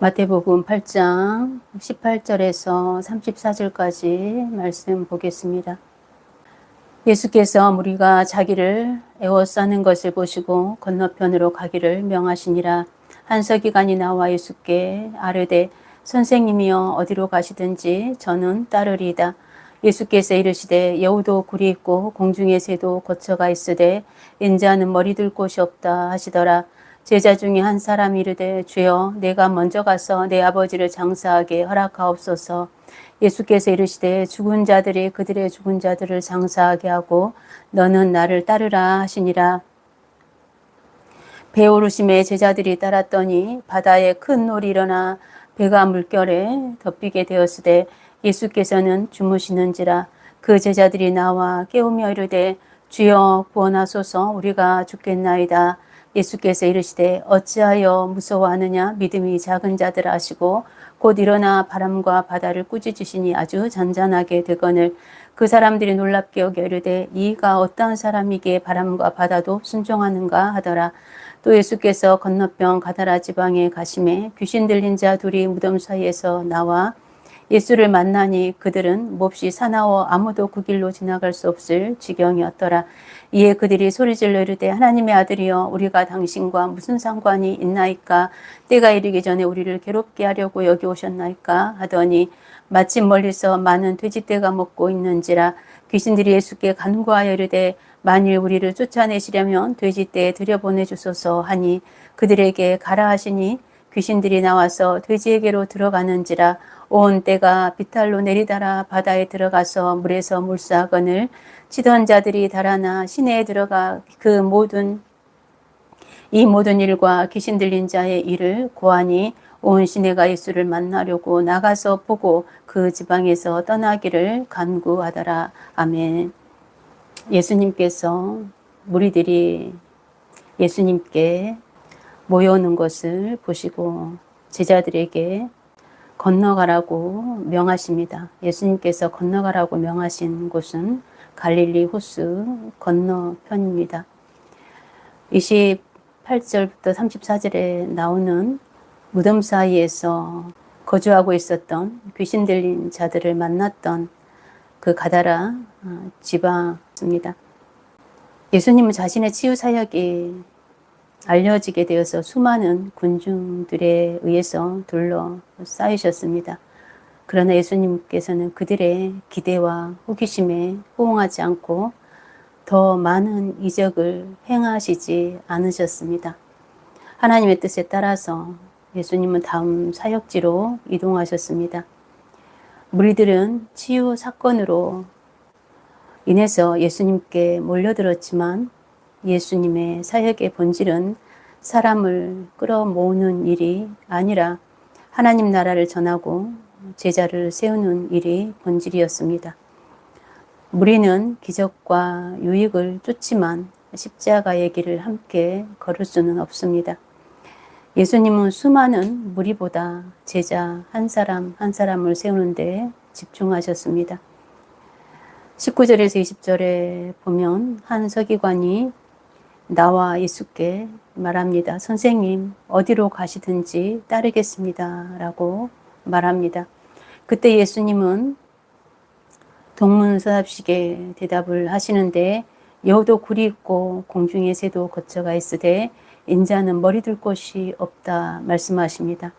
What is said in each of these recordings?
마태복음 8장 18절에서 34절까지 말씀 보겠습니다. 예수께서 무리가 자기를 에워싸는 것을 보시고 건너편으로 가기를 명하시니라. 한 서기관이 나와 예수께 아뢰되 선생님이여 어디로 가시든지 저는 따르리이다. 예수께서 이르시되 여우도 굴이 있고 공중의 새도 거처가 있으되 인자는 머리 둘 곳이 없다 하시더라. 제자 중에 한 사람이 이르되 주여 내가 먼저 가서 내 아버지를 장사하게 허락하옵소서. 예수께서 이르시되 죽은 자들이 그들의 죽은 자들을 장사하게 하고 너는 나를 따르라 하시니라. 배 오르심에 제자들이 따랐더니 바다에 큰 놀이 일어나 배가 물결에 덮이게 되었으되 예수께서는 주무시는지라. 그 제자들이 나와 깨우며 이르되 주여 구원하소서 우리가 죽겠나이다. 예수께서 이르시되 어찌하여 무서워하느냐. 믿음이 작은 자들 하시고 곧 일어나 바람과 바다를 꾸짖으시니 아주 잔잔하게 되거늘. 그 사람들이 놀랍게 여겨 이르되 이가 어떠한 사람이기에 바람과 바다도 순종하는가 하더라. 또 예수께서 건너편 가다라 지방에 가심에 귀신 들린 자 둘이 무덤 사이에서 나와 예수를 만나니 그들은 몹시 사나워 아무도 그 길로 지나갈 수 없을 지경이었더라. 이에 그들이 소리질러 이르되 하나님의 아들이여 우리가 당신과 무슨 상관이 있나이까. 때가 이르기 전에 우리를 괴롭게 하려고 여기 오셨나이까 하더니 마침 멀리서 많은 돼지떼가 먹고 있는지라. 귀신들이 예수께 간구하여 이르되 만일 우리를 쫓아내시려면 돼지떼에 들여보내주소서 하니 그들에게 가라 하시니 귀신들이 나와서 돼지에게로 들어가는지라. 온 떼가 비탈로 내리달아 바다에 들어가서 물에서 물사거늘. 치던 자들이 달아나 시내에 들어가 이 모든 일과 귀신 들린 자의 일을 고하니 온 시내가 예수를 만나려고 나가서 보고 그 지방에서 떠나기를 간구하더라. 아멘. 예수님께서 무리들이 예수님께 모여오는 것을 보시고 제자들에게 건너가라고 명하십니다. 예수님께서 건너가라고 명하신 곳은 갈릴리 호수 건너편입니다. 28절부터 34절에 나오는 무덤 사이에서 거주하고 있었던 귀신 들린 자들을 만났던 그 가다라 지방입니다. 예수님은 자신의 치유 사역이 알려지게 되어서 수많은 군중들에 의해서 둘러싸이셨습니다. 그러나 예수님께서는 그들의 기대와 호기심에 호응하지 않고 더 많은 이적을 행하시지 않으셨습니다. 하나님의 뜻에 따라서 예수님은 다음 사역지로 이동하셨습니다. 무리들은 치유 사건으로 인해서 예수님께 몰려들었지만 예수님의 사역의 본질은 사람을 끌어모으는 일이 아니라 하나님 나라를 전하고 제자를 세우는 일이 본질이었습니다. 무리는 기적과 유익을 쫓지만 십자가의 길을 함께 걸을 수는 없습니다. 예수님은 수많은 무리보다 제자 한 사람 한 사람을 세우는 데 집중하셨습니다. 19절에서 20절에 보면 한 서기관이 나와 예수께 말합니다. 선생님, 어디로 가시든지 따르겠습니다. 라고 말합니다. 그때 예수님은 동문서답식의 대답을 하시는데 여우도 굴이 있고 공중의 새도 거처가 있으되 인자는 머리 둘 곳이 없다 말씀하십니다.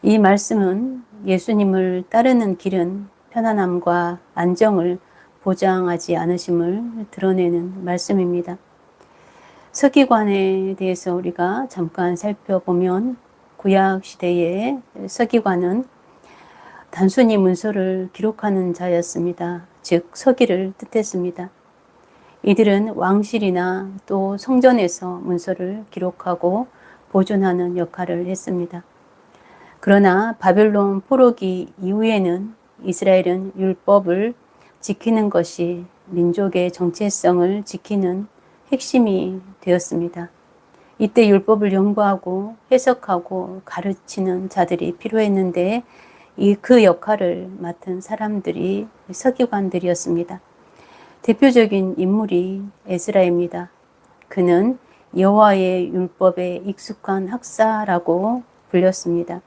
이 말씀은 예수님을 따르는 길은 편안함과 안정을 보장하지 않으심을 드러내는 말씀입니다. 서기관에 대해서 우리가 잠깐 살펴보면 구약 시대의 서기관은 단순히 문서를 기록하는 자였습니다. 즉 서기를 뜻했습니다. 이들은 왕실이나 또 성전에서 문서를 기록하고 보존하는 역할을 했습니다. 그러나 바벨론 포로기 이후에는 이스라엘은 율법을 지키는 것이 민족의 정체성을 지키는 핵심이 되었습니다. 이때 율법을 연구하고 해석하고 가르치는 자들이 필요했는데 그 역할을 맡은 사람들이 서기관들이었습니다. 대표적인 인물이 에스라입니다. 그는 여호와의 율법에 익숙한 학사라고 불렸습니다.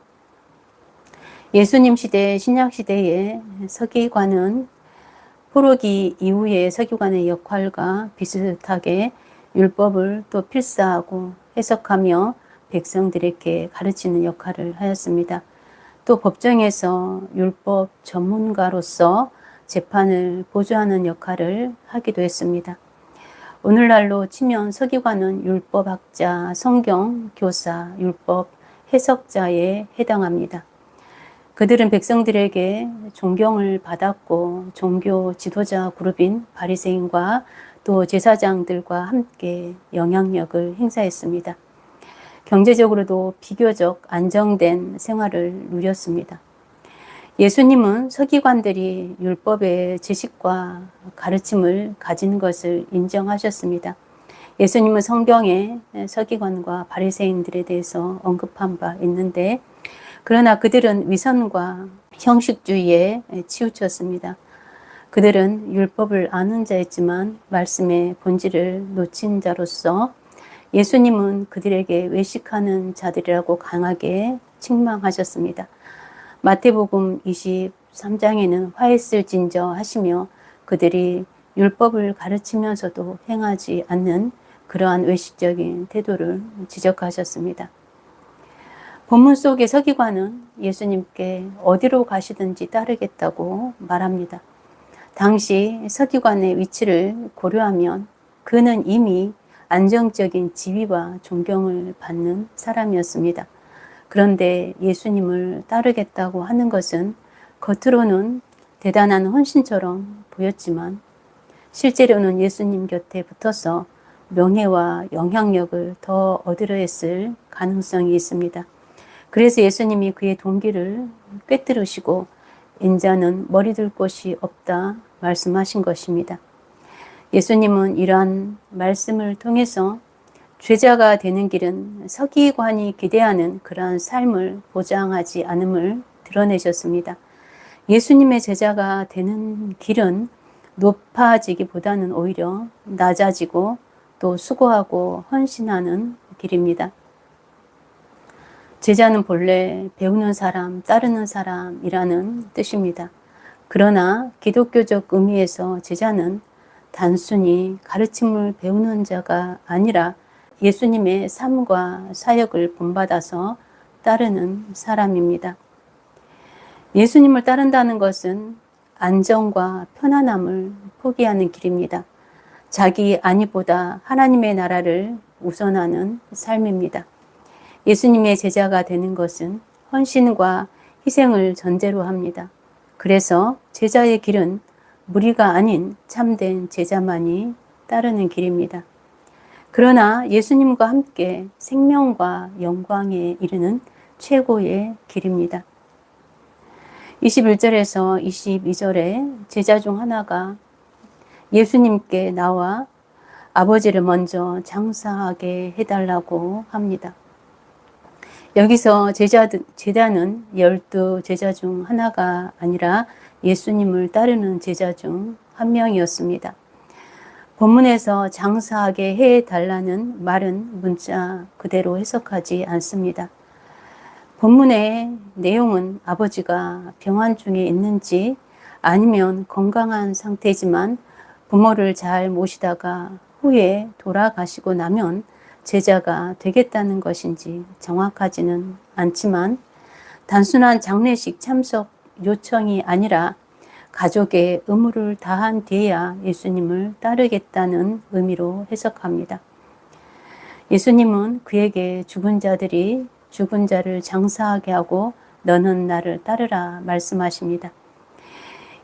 예수님 시대, 신약 시대의 서기관은 포로기 이후의 서기관의 역할과 비슷하게 율법을 또 필사하고 해석하며 백성들에게 가르치는 역할을 하였습니다. 또 법정에서 율법 전문가로서 재판을 보조하는 역할을 하기도 했습니다. 오늘날로 치면 서기관은 율법학자, 성경 교사, 율법 해석자에 해당합니다. 그들은 백성들에게 존경을 받았고 종교 지도자 그룹인 바리새인과 또 제사장들과 함께 영향력을 행사했습니다. 경제적으로도 비교적 안정된 생활을 누렸습니다. 예수님은 서기관들이 율법의 지식과 가르침을 가진 것을 인정하셨습니다. 예수님은 성경에 서기관과 바리새인들에 대해서 언급한 바 있는데, 그러나 그들은 위선과 형식주의에 치우쳤습니다. 그들은 율법을 아는 자였지만 말씀의 본질을 놓친 자로서 예수님은 그들에게 외식하는 자들이라고 강하게 책망하셨습니다. 마태복음 23장에는 화했을진저 하시며 그들이 율법을 가르치면서도 행하지 않는 그러한 외식적인 태도를 지적하셨습니다. 본문 속의 서기관은 예수님께 어디로 가시든지 따르겠다고 말합니다. 당시 서기관의 위치를 고려하면 그는 이미 안정적인 지위와 존경을 받는 사람이었습니다. 그런데 예수님을 따르겠다고 하는 것은 겉으로는 대단한 헌신처럼 보였지만 실제로는 예수님 곁에 붙어서 명예와 영향력을 더 얻으려 했을 가능성이 있습니다. 그래서 예수님이 그의 동기를 꿰뚫으시고 인자는 머리 둘 곳이 없다 말씀하신 것입니다. 예수님은 이러한 말씀을 통해서 죄자가 되는 길은 서기관이 기대하는 그러한 삶을 보장하지 않음을 드러내셨습니다. 예수님의 제자가 되는 길은 높아지기보다는 오히려 낮아지고 또 수고하고 헌신하는 길입니다. 제자는 본래 배우는 사람, 따르는 사람이라는 뜻입니다. 그러나 기독교적 의미에서 제자는 단순히 가르침을 배우는 자가 아니라 예수님의 삶과 사역을 본받아서 따르는 사람입니다. 예수님을 따른다는 것은 안정과 편안함을 포기하는 길입니다. 자기 안위보다 하나님의 나라를 우선하는 삶입니다. 예수님의 제자가 되는 것은 헌신과 희생을 전제로 합니다. 그래서 제자의 길은 무리가 아닌 참된 제자만이 따르는 길입니다. 그러나 예수님과 함께 생명과 영광에 이르는 최고의 길입니다. 21절에서 22절에 제자 중 하나가 예수님께 나와 아버지를 먼저 장사하게 해달라고 합니다. 여기서 제자는 12 제자 중 하나가 아니라 예수님을 따르는 제자 중 한 명이었습니다. 본문에서 장사하게 해달라는 말은 문자 그대로 해석하지 않습니다. 본문의 내용은 아버지가 병환 중에 있는지 아니면 건강한 상태지만 부모를 잘 모시다가 후에 돌아가시고 나면 제자가 되겠다는 것인지 정확하지는 않지만 단순한 장례식 참석 요청이 아니라 가족의 의무를 다한 뒤에야 예수님을 따르겠다는 의미로 해석합니다. 예수님은 그에게 죽은 자들이 죽은 자를 장사하게 하고 너는 나를 따르라 말씀하십니다.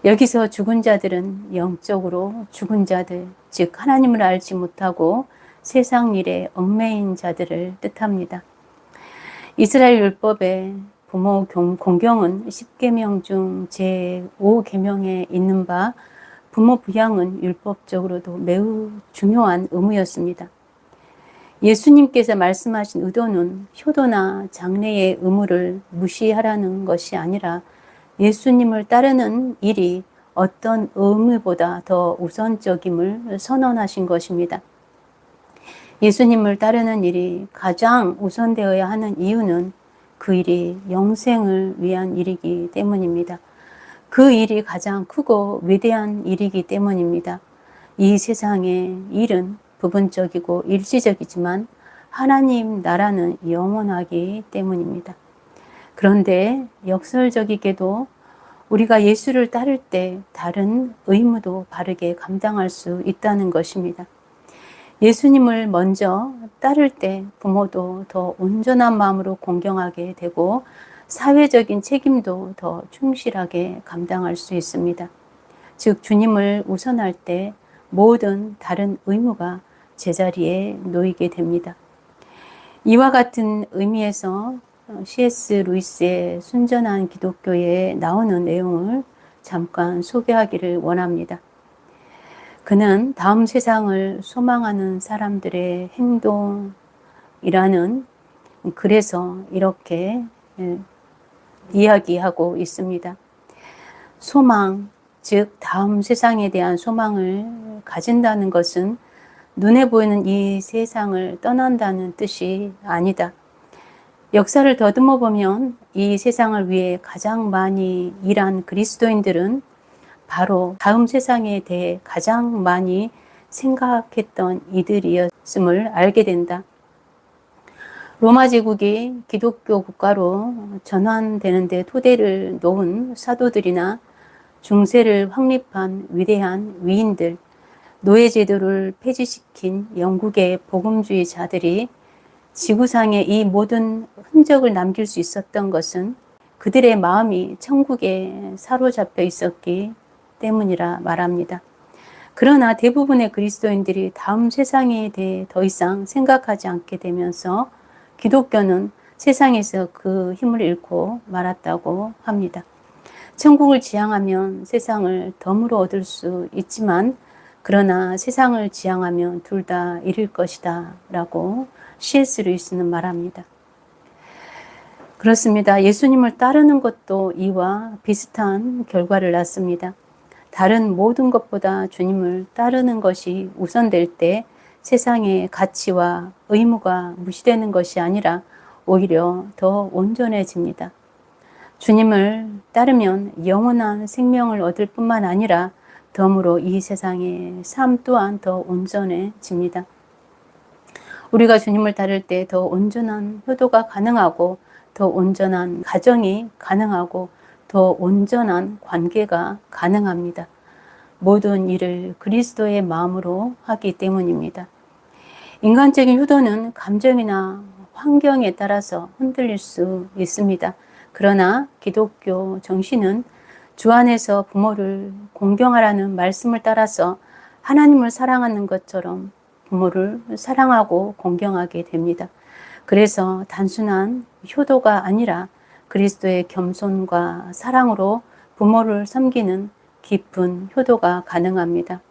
여기서 죽은 자들은 영적으로 죽은 자들, 즉 하나님을 알지 못하고 세상 일에 얽매인 자들을 뜻합니다. 이스라엘 율법의 부모 공경은 10계명 중 제5계명에 있는 바 부모 부양은 율법적으로도 매우 중요한 의무였습니다. 예수님께서 말씀하신 의도는 효도나 장례의 의무를 무시하라는 것이 아니라 예수님을 따르는 일이 어떤 의무보다 더 우선적임을 선언하신 것입니다. 예수님을 따르는 일이 가장 우선되어야 하는 이유는 그 일이 영생을 위한 일이기 때문입니다. 그 일이 가장 크고 위대한 일이기 때문입니다. 이 세상의 일은 부분적이고 일시적이지만 하나님 나라는 영원하기 때문입니다. 그런데 역설적이게도 우리가 예수를 따를 때 다른 의무도 바르게 감당할 수 있다는 것입니다. 예수님을 먼저 따를 때 부모도 더 온전한 마음으로 공경하게 되고 사회적인 책임도 더 충실하게 감당할 수 있습니다. 즉 주님을 우선할 때 모든 다른 의무가 제자리에 놓이게 됩니다. 이와 같은 의미에서 C.S. 루이스의 순전한 기독교에 나오는 내용을 잠깐 소개하기를 원합니다. 그는 다음 세상을 소망하는 사람들의 행동이라는 글에서 이렇게 이야기하고 있습니다. 소망, 즉 다음 세상에 대한 소망을 가진다는 것은 눈에 보이는 이 세상을 떠난다는 뜻이 아니다. 역사를 더듬어 보면 이 세상을 위해 가장 많이 일한 그리스도인들은 바로 다음 세상에 대해 가장 많이 생각했던 이들이었음을 알게 된다. 로마 제국이 기독교 국가로 전환되는 데 토대를 놓은 사도들이나 중세를 확립한 위대한 위인들, 노예제도를 폐지시킨 영국의 복음주의자들이 지구상에 이 모든 흔적을 남길 수 있었던 것은 그들의 마음이 천국에 사로잡혀 있었기 때문이라 말합니다. 그러나 대부분의 그리스도인들이 다음 세상에 대해 더 이상 생각하지 않게 되면서 기독교는 세상에서 그 힘을 잃고 말았다고 합니다. 천국을 지향하면 세상을 덤으로 얻을 수 있지만 그러나 세상을 지향하면 둘 다 잃을 것이다 라고 C.S. 루이스는 말합니다. 그렇습니다. 예수님을 따르는 것도 이와 비슷한 결과를 낳습니다. 다른 모든 것보다 주님을 따르는 것이 우선될 때 세상의 가치와 의무가 무시되는 것이 아니라 오히려 더 온전해집니다. 주님을 따르면 영원한 생명을 얻을 뿐만 아니라 덤으로 이 세상의 삶 또한 더 온전해집니다. 우리가 주님을 따를 때 더 온전한 효도가 가능하고 더 온전한 가정이 가능하고 더 온전한 관계가 가능합니다. 모든 일을 그리스도의 마음으로 하기 때문입니다. 인간적인 효도는 감정이나 환경에 따라서 흔들릴 수 있습니다. 그러나 기독교 정신은 주 안에서 부모를 공경하라는 말씀을 따라서 하나님을 사랑하는 것처럼 부모를 사랑하고 공경하게 됩니다. 그래서 단순한 효도가 아니라 그리스도의 겸손과 사랑으로 부모를 섬기는 깊은 효도가 가능합니다.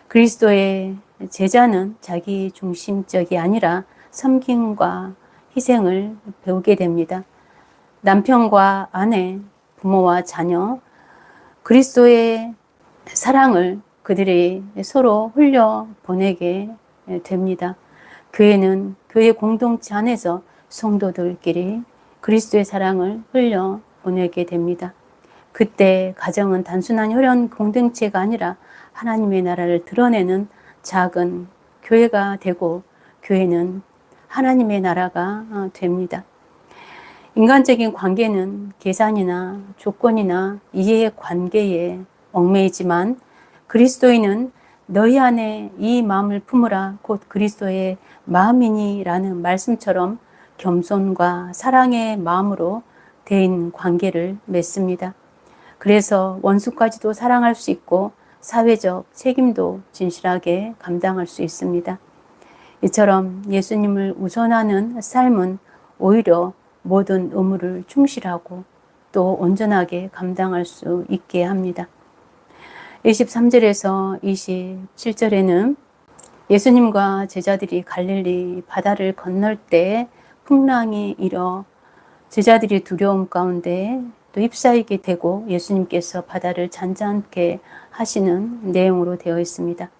그리스도의 제자는 자기 중심적이 아니라 섬김과 희생을 배우게 됩니다. 남편과 아내, 부모와 자녀, 그리스도의 사랑을 그들이 서로 흘려 보내게 됩니다. 교회는 교회 공동체 안에서 성도들끼리 그리스도의 사랑을 흘려 보내게 됩니다. 그때 가정은 단순한 혈연 공동체가 아니라 하나님의 나라를 드러내는 작은 교회가 되고 교회는 하나님의 나라가 됩니다. 인간적인 관계는 계산이나 조건이나 이해의 관계에 얽매이지만 그리스도인은 너희 안에 이 마음을 품으라 곧 그리스도의 마음이니 라는 말씀처럼 겸손과 사랑의 마음으로 대인 관계를 맺습니다. 그래서 원수까지도 사랑할 수 있고 사회적 책임도 진실하게 감당할 수 있습니다. 이처럼 예수님을 우선하는 삶은 오히려 모든 의무를 충실하고 또 온전하게 감당할 수 있게 합니다. 23절에서 27절에는 예수님과 제자들이 갈릴리 바다를 건널 때 풍랑이 일어 제자들이 두려움 가운데 또 휩싸이게 되고 예수님께서 바다를 잔잔케 하시는 내용으로 되어 있습니다.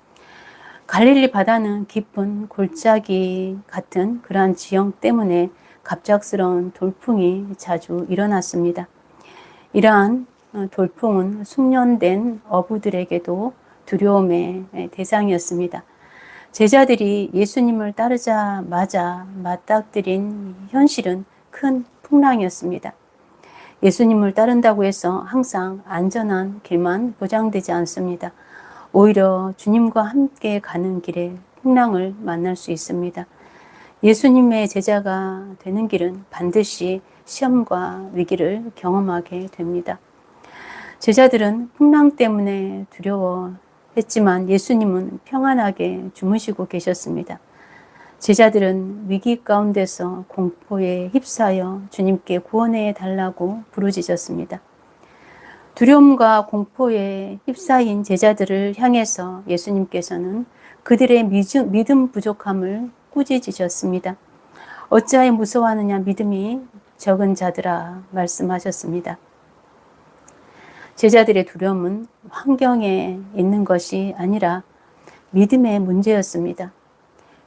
갈릴리 바다는 깊은 골짜기 같은 그러한 지형 때문에 갑작스러운 돌풍이 자주 일어났습니다. 이러한 돌풍은 숙련된 어부들에게도 두려움의 대상이었습니다. 제자들이 예수님을 따르자마자 맞닥뜨린 현실은 큰 풍랑이었습니다. 예수님을 따른다고 해서 항상 안전한 길만 보장되지 않습니다. 오히려 주님과 함께 가는 길에 풍랑을 만날 수 있습니다. 예수님의 제자가 되는 길은 반드시 시험과 위기를 경험하게 됩니다. 제자들은 풍랑 때문에 두려워했지만 예수님은 평안하게 주무시고 계셨습니다. 제자들은 위기 가운데서 공포에 휩싸여 주님께 구원해 달라고 부르짖었습니다. 두려움과 공포에 휩싸인 제자들을 향해서 예수님께서는 그들의 믿음 부족함을 꾸짖으셨습니다. 어찌하여 무서워하느냐 믿음이 적은 자들아 말씀하셨습니다. 제자들의 두려움은 환경에 있는 것이 아니라 믿음의 문제였습니다.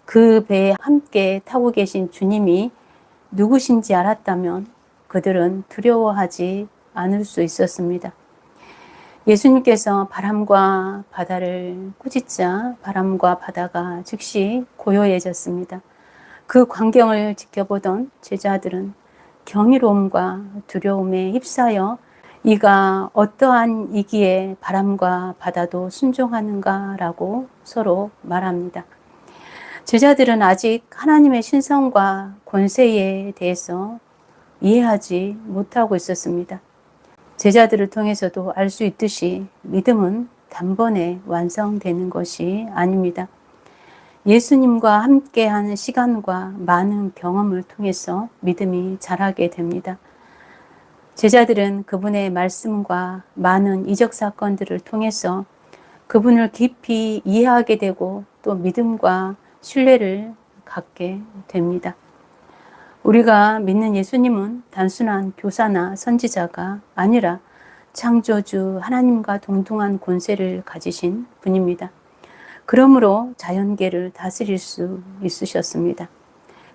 그 배에 함께 타고 계신 주님이 누구신지 알았다면 그들은 두려워하지 않을 수 있었습니다. 예수님께서 바람과 바다를 꾸짖자 바람과 바다가 즉시 고요해졌습니다. 그 광경을 지켜보던 제자들은 경이로움과 두려움에 휩싸여 이가 어떠한 이기에 바람과 바다도 순종하는가라고 서로 말합니다. 제자들은 아직 하나님의 신성과 권세에 대해서 이해하지 못하고 있었습니다. 제자들을 통해서도 알 수 있듯이 믿음은 단번에 완성되는 것이 아닙니다. 예수님과 함께하는 시간과 많은 경험을 통해서 믿음이 자라게 됩니다. 제자들은 그분의 말씀과 많은 이적 사건들을 통해서 그분을 깊이 이해하게 되고 또 믿음과 신뢰를 갖게 됩니다. 우리가 믿는 예수님은 단순한 교사나 선지자가 아니라 창조주 하나님과 동등한 권세를 가지신 분입니다. 그러므로 자연계를 다스릴 수 있으셨습니다.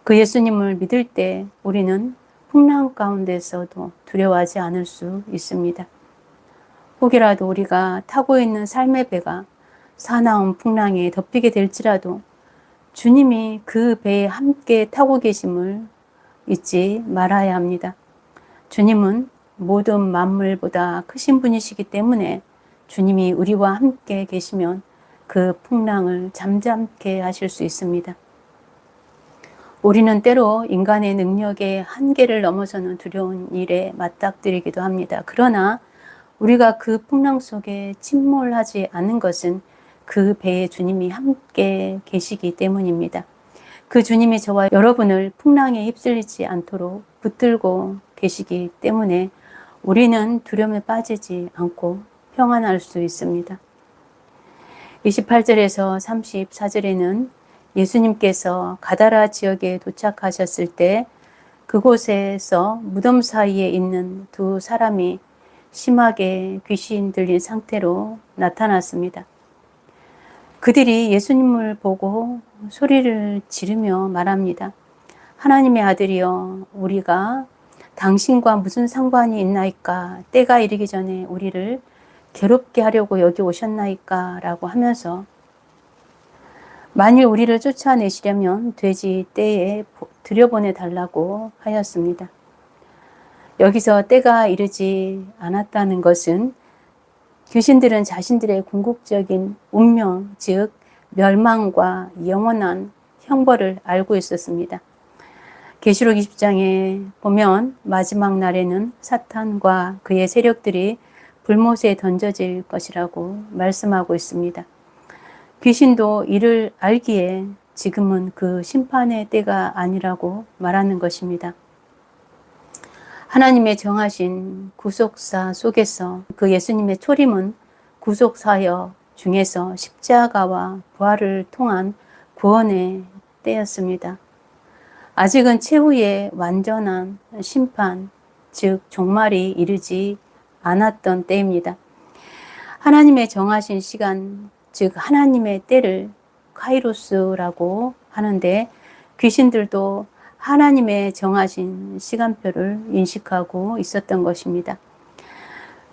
그 예수님을 믿을 때 우리는 풍랑 가운데서도 두려워하지 않을 수 있습니다. 혹이라도 우리가 타고 있는 삶의 배가 사나운 풍랑에 덮이게 될지라도 주님이 그 배에 함께 타고 계심을 잊지 말아야 합니다. 주님은 모든 만물보다 크신 분이시기 때문에 주님이 우리와 함께 계시면 그 풍랑을 잠잠케 하실 수 있습니다. 우리는 때로 인간의 능력의 한계를 넘어서는 두려운 일에 맞닥뜨리기도 합니다. 그러나 우리가 그 풍랑 속에 침몰하지 않는 것은 그 배에 주님이 함께 계시기 때문입니다. 그 주님이 저와 여러분을 풍랑에 휩쓸리지 않도록 붙들고 계시기 때문에 우리는 두려움에 빠지지 않고 평안할 수 있습니다. 28절에서 34절에는 예수님께서 가다라 지역에 도착하셨을 때 그곳에서 무덤 사이에 있는 두 사람이 심하게 귀신 들린 상태로 나타났습니다. 그들이 예수님을 보고 소리를 지르며 말합니다. 하나님의 아들이여, 우리가 당신과 무슨 상관이 있나이까? 때가 이르기 전에 우리를 괴롭게 하려고 여기 오셨나이까? 라고 하면서 만일 우리를 쫓아내시려면 돼지 떼에 들여보내 달라고 하였습니다. 여기서 때가 이르지 않았다는 것은 귀신들은 자신들의 궁극적인 운명, 즉 멸망과 영원한 형벌을 알고 있었습니다. 계시록 20장에 보면 마지막 날에는 사탄과 그의 세력들이 불못에 던져질 것이라고 말씀하고 있습니다. 귀신도 이를 알기에 지금은 그 심판의 때가 아니라고 말하는 것입니다. 하나님의 정하신 구속사 속에서 그 예수님의 초림은 구속사역 중에서 십자가와 부활을 통한 구원의 때였습니다. 아직은 최후의 완전한 심판, 즉 종말이 이르지 않았던 때입니다. 하나님의 정하신 시간, 즉 하나님의 때를 카이로스라고 하는데 귀신들도 하나님의 정하신 시간표를 인식하고 있었던 것입니다.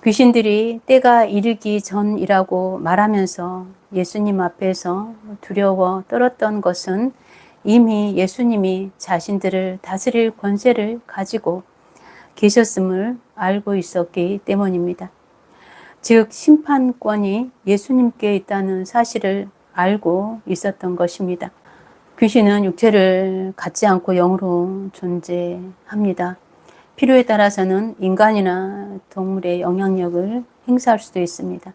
귀신들이 때가 이르기 전이라고 말하면서 예수님 앞에서 두려워 떨었던 것은 이미 예수님이 자신들을 다스릴 권세를 가지고 계셨음을 알고 있었기 때문입니다. 즉 심판권이 예수님께 있다는 사실을 알고 있었던 것입니다. 귀신은 육체를 갖지 않고 영으로 존재합니다. 필요에 따라서는 인간이나 동물의 영향력을 행사할 수도 있습니다.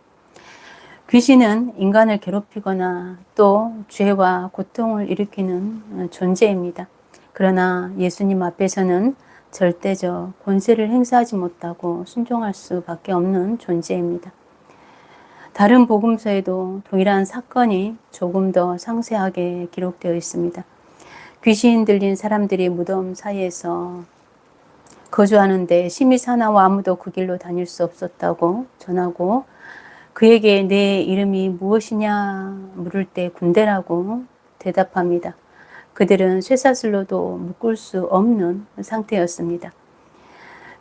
귀신은 인간을 괴롭히거나 또 죄와 고통을 일으키는 존재입니다. 그러나 예수님 앞에서는 절대적 권세를 행사하지 못하고 순종할 수밖에 없는 존재입니다. 다른 복음서에도 동일한 사건이 조금 더 상세하게 기록되어 있습니다. 귀신 들린 사람들이 무덤 사이에서 거주하는데 심히 사나워 아무도 그 길로 다닐 수 없었다고 전하고 그에게 내 이름이 무엇이냐 물을 때 군대라고 대답합니다. 그들은 쇠사슬로도 묶을 수 없는 상태였습니다.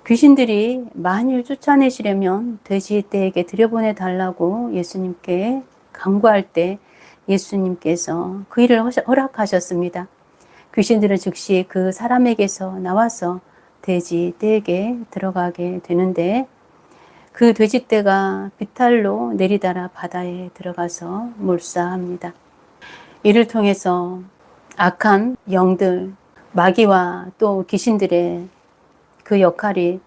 귀신들이 만일 쫓아내시려면 돼지떼에게 들여보내 달라고 예수님께 간구할 때 예수님께서 그 일을 허락하셨습니다. 귀신들은 즉시 그 사람에게서 나와서 돼지떼에게 들어가게 되는데 그 돼지떼가 비탈로 내리달아 바다에 들어가서 몰사합니다. 이를 통해서 악한 영들, 마귀와 또 귀신들의 그 역할이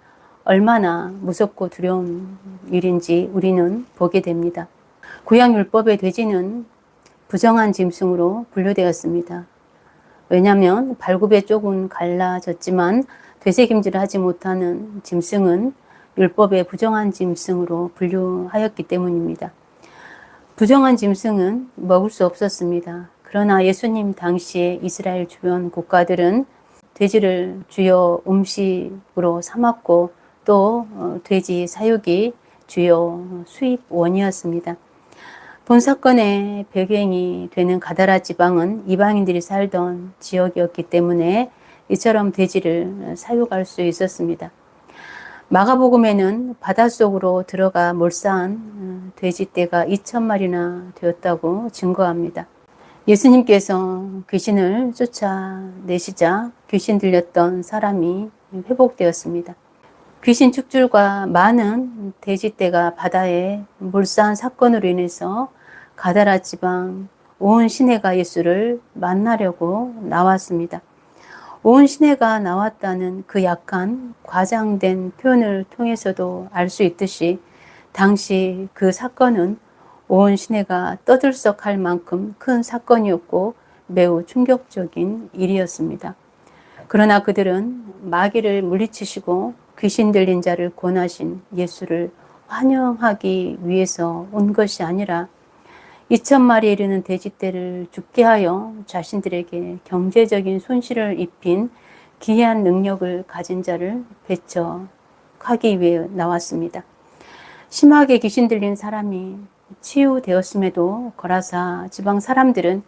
얼마나 무섭고 두려운 일인지 우리는 보게 됩니다. 구약율법의 돼지는 부정한 짐승으로 분류되었습니다. 왜냐하면 발굽의 쪽은 갈라졌지만 되새김질을 하지 못하는 짐승은 율법의 부정한 짐승으로 분류하였기 때문입니다. 부정한 짐승은 먹을 수 없었습니다. 그러나 예수님 당시에 이스라엘 주변 국가들은 돼지를 주요 음식으로 삼았고 또 돼지 사육이 주요 수입원이었습니다. 본 사건의 배경이 되는 가다라 지방은 이방인들이 살던 지역이었기 때문에 이처럼 돼지를 사육할 수 있었습니다. 마가복음에는 바닷속으로 들어가 몰사한 돼지떼가 2,000마리나 되었다고 증거합니다. 예수님께서 귀신을 쫓아내시자 귀신 들렸던 사람이 회복되었습니다. 귀신 축줄과 많은 돼지떼가 바다에 몰사한 사건으로 인해서 가다라 지방 온 시내가 예수를 만나려고 나왔습니다. 온 시내가 나왔다는 그 약간 과장된 표현을 통해서도 알 수 있듯이 당시 그 사건은 온 시내가 떠들썩할 만큼 큰 사건이었고 매우 충격적인 일이었습니다. 그러나 그들은 마귀를 물리치시고 귀신 들린 자를 권하신 예수를 환영하기 위해서 온 것이 아니라 2,000마리에 이르는 돼지떼를 죽게 하여 자신들에게 경제적인 손실을 입힌 기이한 능력을 가진 자를 배척하기 위해 나왔습니다. 심하게 귀신 들린 사람이 치유되었음에도 거라사 지방 사람들은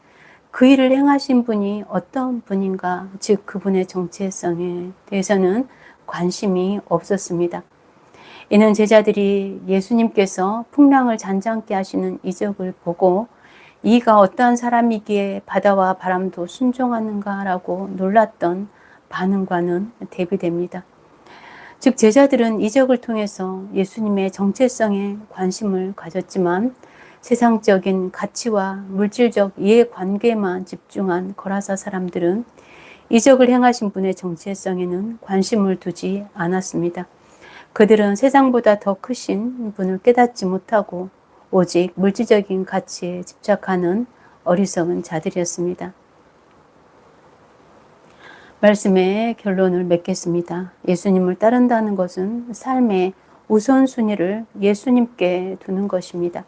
그 일을 행하신 분이 어떤 분인가, 즉 그분의 정체성에 대해서는 관심이 없었습니다. 이는 제자들이 예수님께서 풍랑을 잔잔케 하시는 이적을 보고 이가 어떠한 사람이기에 바다와 바람도 순종하는가라고 놀랐던 반응과는 대비됩니다. 즉 제자들은 이적을 통해서 예수님의 정체성에 관심을 가졌지만 세상적인 가치와 물질적 이해관계만 집중한 거라사 사람들은 이적을 행하신 분의 정체성에는 관심을 두지 않았습니다. 그들은 세상보다 더 크신 분을 깨닫지 못하고 오직 물질적인 가치에 집착하는 어리석은 자들이었습니다. 말씀의 결론을 맺겠습니다. 예수님을 따른다는 것은 삶의 우선순위를 예수님께 두는 것입니다.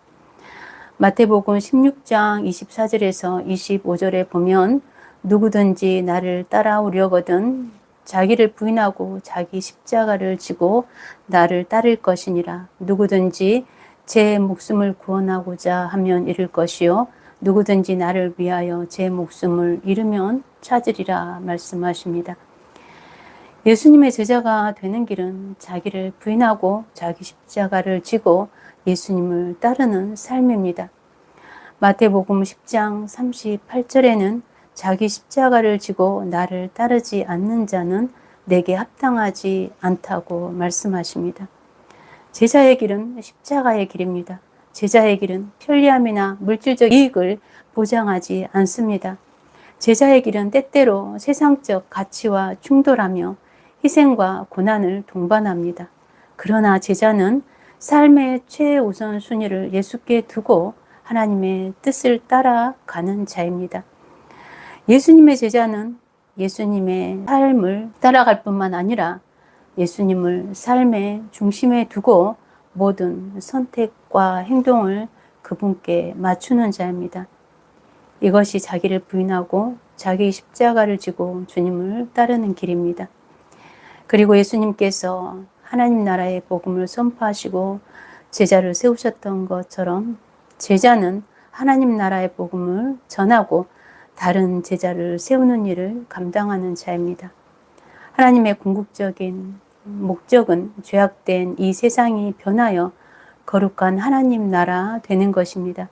마태복음 16장 24절에서 25절에 보면 누구든지 나를 따라오려거든 자기를 부인하고 자기 십자가를 지고 나를 따를 것이니라. 누구든지 제 목숨을 구원하고자 하면 잃을 것이요 누구든지 나를 위하여 제 목숨을 잃으면 찾으리라 말씀하십니다. 예수님의 제자가 되는 길은 자기를 부인하고 자기 십자가를 지고 예수님을 따르는 삶입니다. 마태복음 10장 38절에는 자기 십자가를 지고 나를 따르지 않는 자는 내게 합당하지 않다고 말씀하십니다. 제자의 길은 십자가의 길입니다. 제자의 길은 편리함이나 물질적 이익을 보장하지 않습니다. 제자의 길은 때때로 세상적 가치와 충돌하며 희생과 고난을 동반합니다. 그러나 제자는 삶의 최우선 순위를 예수께 두고 하나님의 뜻을 따라가는 자입니다. 예수님의 제자는 예수님의 삶을 따라갈 뿐만 아니라 예수님을 삶의 중심에 두고 모든 선택과 행동을 그분께 맞추는 자입니다. 이것이 자기를 부인하고 자기 십자가를 지고 주님을 따르는 길입니다. 그리고 예수님께서 하나님 나라의 복음을 선포하시고 제자를 세우셨던 것처럼 제자는 하나님 나라의 복음을 전하고 다른 제자를 세우는 일을 감당하는 자입니다. 하나님의 궁극적인 목적은 죄악된 이 세상이 변하여 거룩한 하나님 나라 되는 것입니다.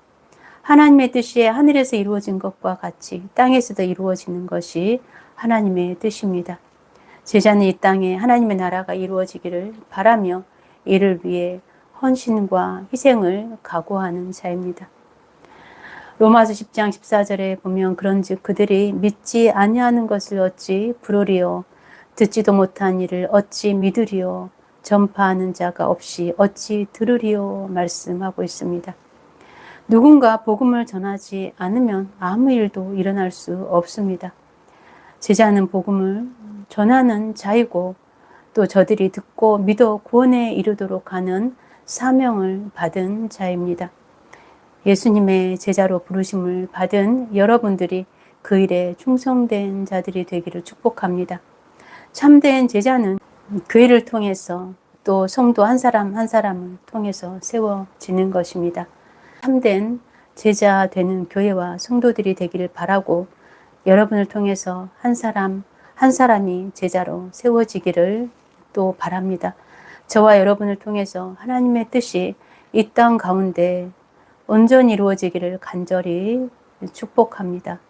하나님의 뜻이 하늘에서 이루어진 것과 같이 땅에서도 이루어지는 것이 하나님의 뜻입니다. 제자는 이 땅에 하나님의 나라가 이루어지기를 바라며 이를 위해 헌신과 희생을 각오하는 자입니다. 로마서 10장 14절에 보면 그런즉 그들이 믿지 아니하는 것을 어찌 부르리요 듣지도 못한 일을 어찌 믿으리요 전파하는 자가 없이 어찌 들으리요 말씀하고 있습니다. 누군가 복음을 전하지 않으면 아무 일도 일어날 수 없습니다. 제자는 복음을 전하는 자이고 또 저들이 듣고 믿어 구원에 이르도록 하는 사명을 받은 자입니다. 예수님의 제자로 부르심을 받은 여러분들이 그 일에 충성된 자들이 되기를 축복합니다. 참된 제자는 그 일을 통해서 또 성도 한 사람 한 사람을 통해서 세워지는 것입니다. 참된 제자 되는 교회와 성도들이 되기를 바라고 여러분을 통해서 한 사람 한 사람이 제자로 세워지기를 또 바랍니다. 저와 여러분을 통해서 하나님의 뜻이 이 땅 가운데 온전히 이루어지기를 간절히 축복합니다.